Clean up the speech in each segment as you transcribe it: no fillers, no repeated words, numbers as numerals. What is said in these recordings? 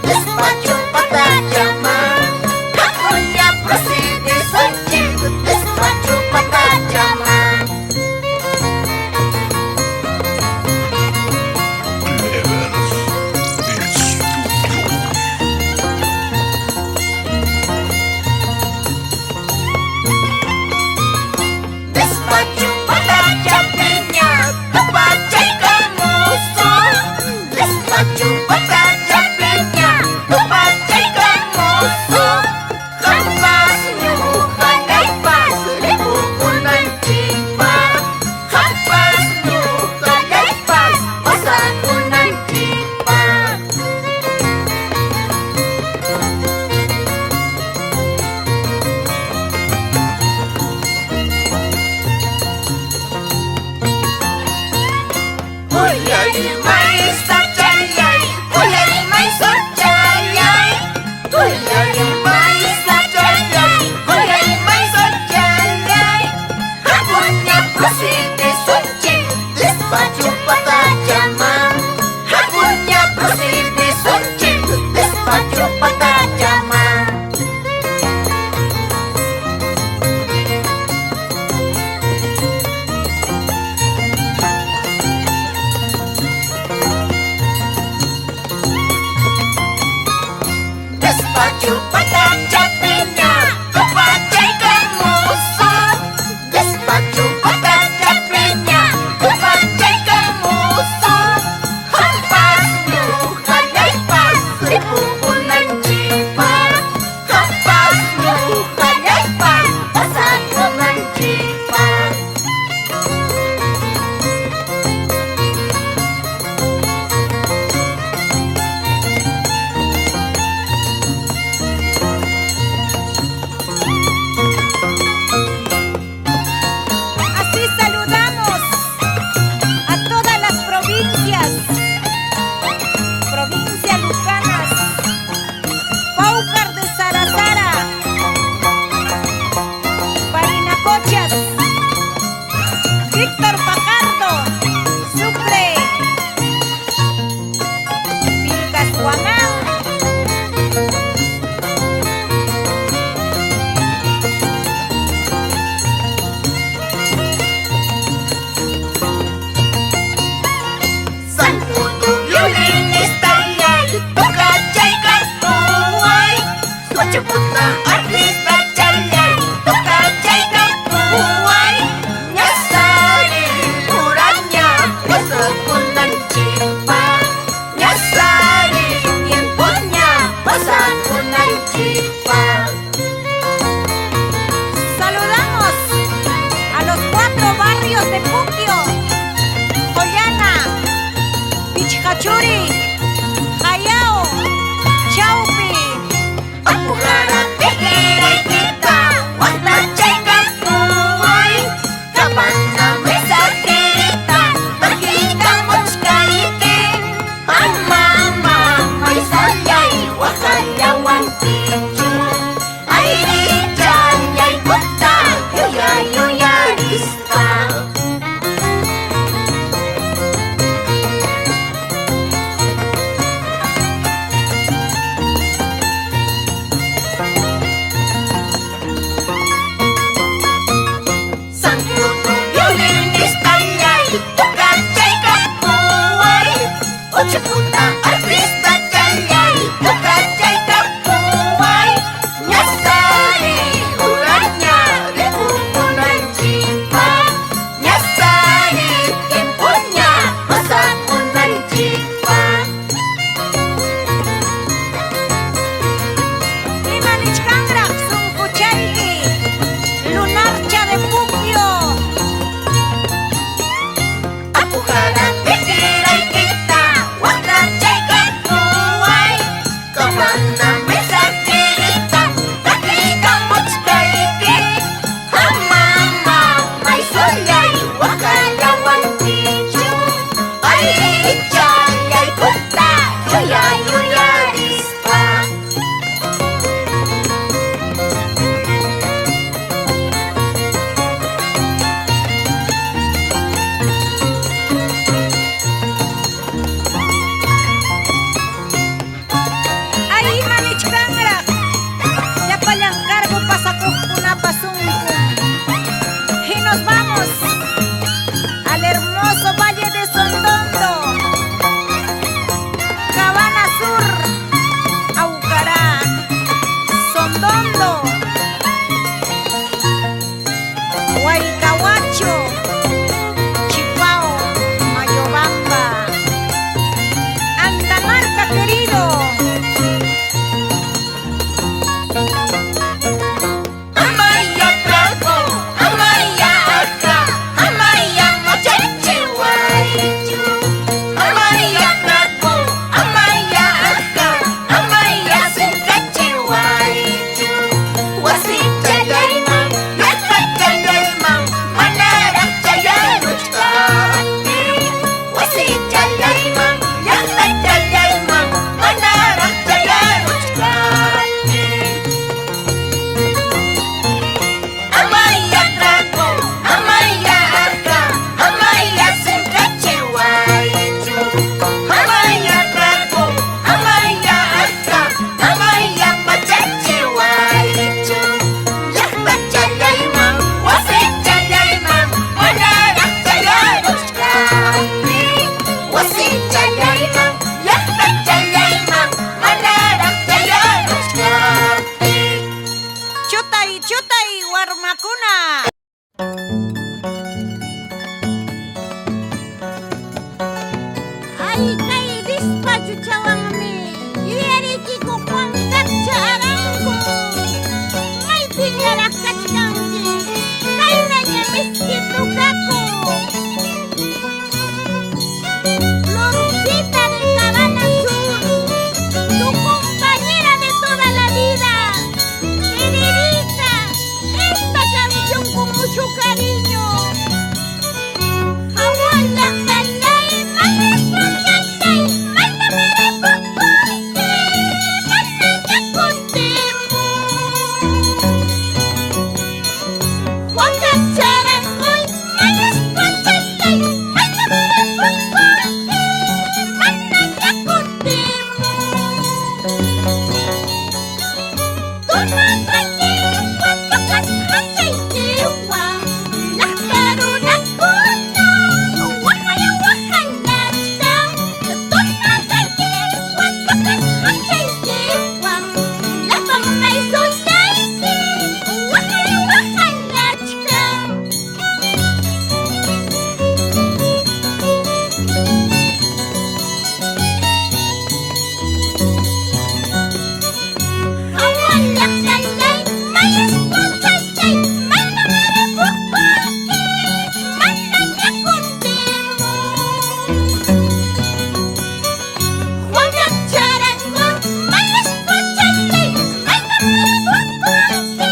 Despacho para llamar, Chuta y Warmakuna. Ay, kay despacho chawangmi. Yuyariki ko Juan Cacha Arango. May pinyarak kachkanki. Kay na niya miskito kako. Florcita de Cabana Sur, tu compañera de toda la vida. Te dedica esta canción con mucho cariño. Abuela, calay, maestra, chatay, manda maripopote, manaya contemo. Juan Cacharangoy, maestra, chatay, manda maripopote, manaya contemo. Toma tranquilo cuando cashacha y tewa, las caronas cono, guajaya guajalachta. Toma tranquilo cuando cashacha y tewa, las mamá y soyaite, guajaya guajalachta. Abuela, calay, maestra, chatay, manda maripopote, manaya contemo. Juan Cacharango, maestra, chatay, manda maripopote,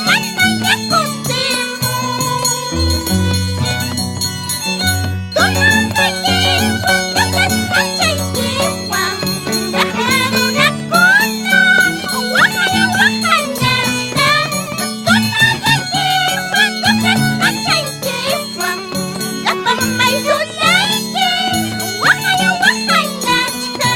manaya contemo. Toma tranquilo cuando cashacha y tewa, las caronas cono, guajaya guajalachta. Toma tranquilo cuando cashacha y tewa, las mamá y soyaite, guajaya guajalachta.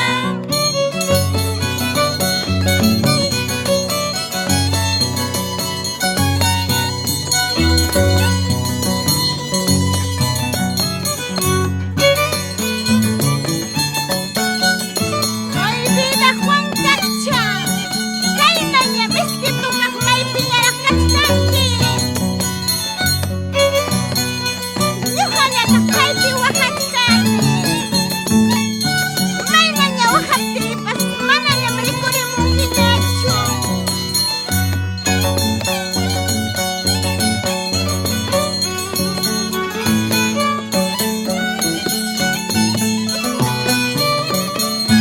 Olvida Juan Cacha, kay na niya miskito kag may pinyarak kachkanki. Yuhanya ka kay piwakachkani. May na niya wakati pas mana niya malikuri mong kinacho.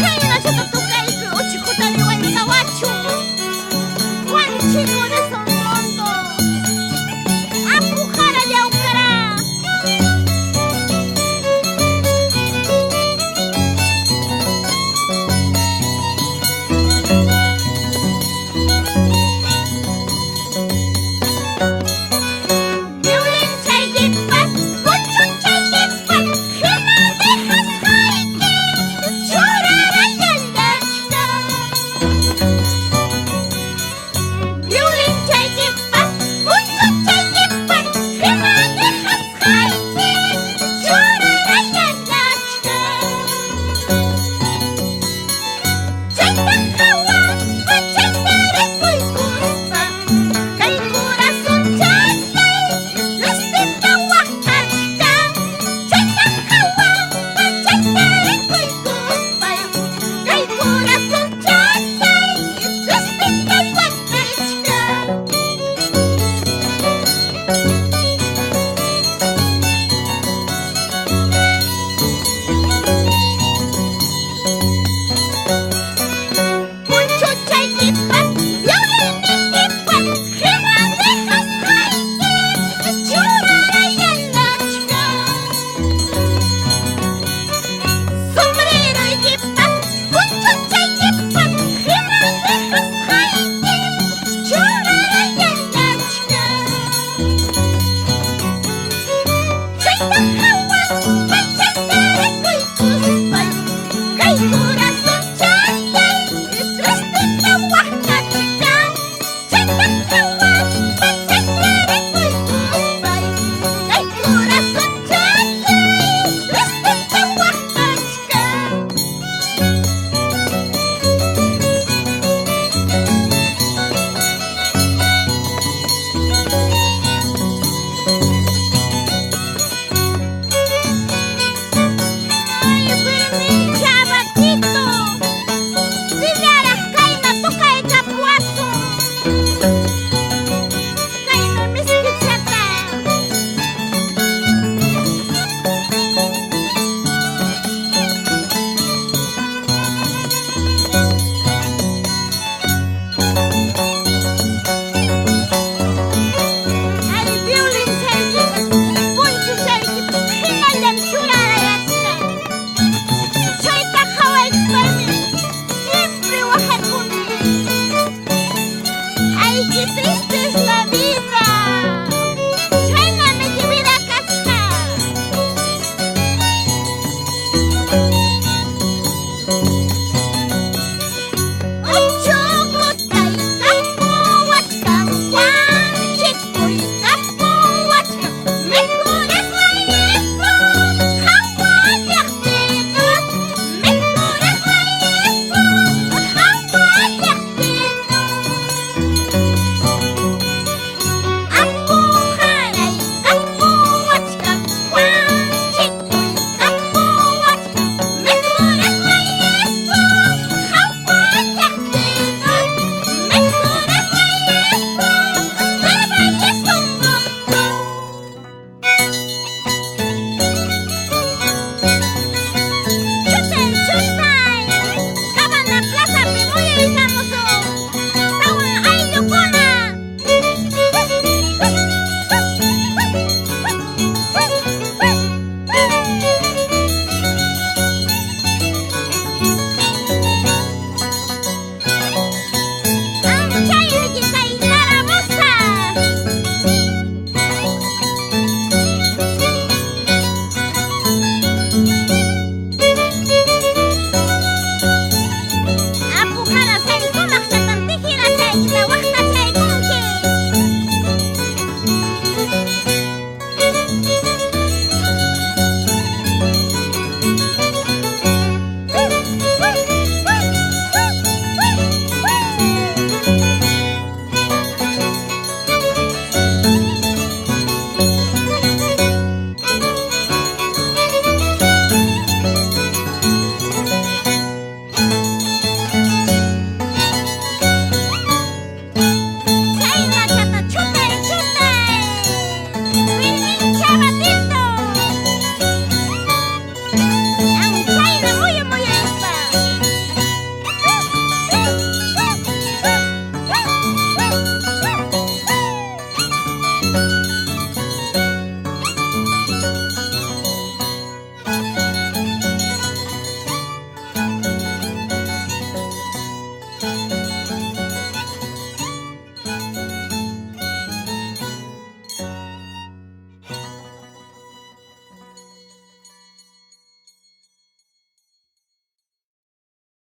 Kay na siya tatukay ko uchiko taliwan kawacho. Juan Chico de Sonrondo, Apujara Yaukara. Violin chaygipas, kuchun chaygipas, hina dejas hayki, churara yalachka. Violin chaygipas, kuchun chaygipas, hina dejas hayki, churara yalachka. Chayta hawan, chayta rikuykuspa, kay corazon chatay, lustita wakachka. Chayta hawan, chayta rikuykuspa, kay corazon chatay, lustita wakachka. Mucho chaygipas, violinigipas, hina dejas hayki, churara yalachka. Sombrerigipas, mucho chaygipas, hina dejas hayki, churara yalachka. Chayta hawan, chayta rikuykuspa, kay corazon chatay, lustita wakachka. Chayta hawan, chayta rikuykuspa, kay corazon chatay, lustita wakachka. Kayno miskitsata. Ay violin çaykitas, punchu çaykitas, hinallam churarayachka. Chayta qhawaykusparmi siempre waqakuni. Ay, qué